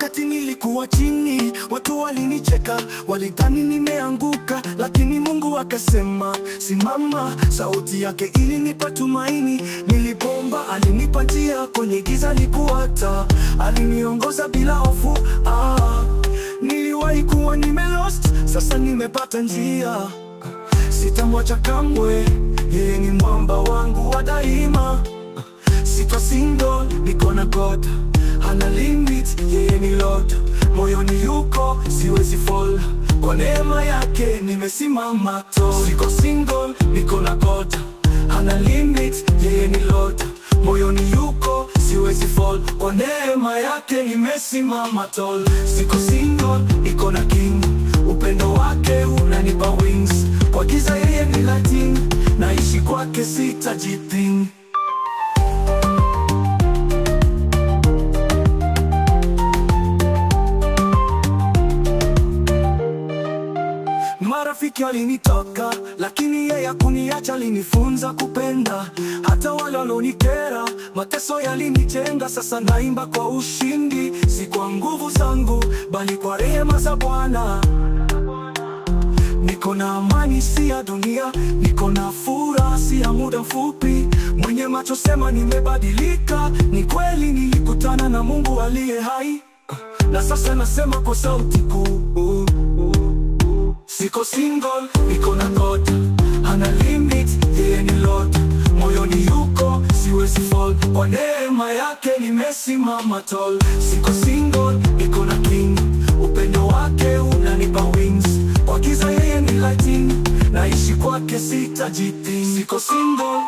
Wakati nilikuwa chini, watu walinicheka, walidhani nimeanguka, lakini Mungu akasema simama. Sauti yake ilinipa tumaini, nilipoomba alinipa njia, kwenye giza nikuata, aliniongoza bila hofu. Niliwahi kuwa nimelost, sasa nimepata njia. Sitamwacha kamwe, yeye ni mwamba wangu wa daima. Sitwa single, niko na God, hana limit, yeye ni Lord. Moyoni yuko, siwezi fall, kwa neema yake nimesimama tall. Siko single, niko na God, hana limit, yeye ni Lord. Moyoni yuko, siwezi fall, kwa neema yake nimesimama tall. Siko single, niko na King, upendo wake unanipa wings. Kwa giza yeye ni lighting, naishi kwake sitajiping. Marafiki walinitoka, lakini yeye hakuniacha, alinifunza kupenda. Hata wale walonikera, mateso yalinijenga. Sasa naimba kwa ushindi, si kwa nguvu zangu, bali kwa rehema za Bwana. Niko na amani si ya dunia, niko na furaha si ya muda mfupi. Mwenye macho sema nimebadilika, ni kweli nilikutana na Mungu aliye hai. Na sasa nasema kwa sauti kuu, siko single, niko na God, hana limit, yeye ni Lord. Moyoni yuko, siwezi fall, kwa neema yake nimesimama tall. Siko single, niko na King, upendo wake unanipa wings. Kwa giza yeye ni lighting, naishi kwake sitajiping. Siko single.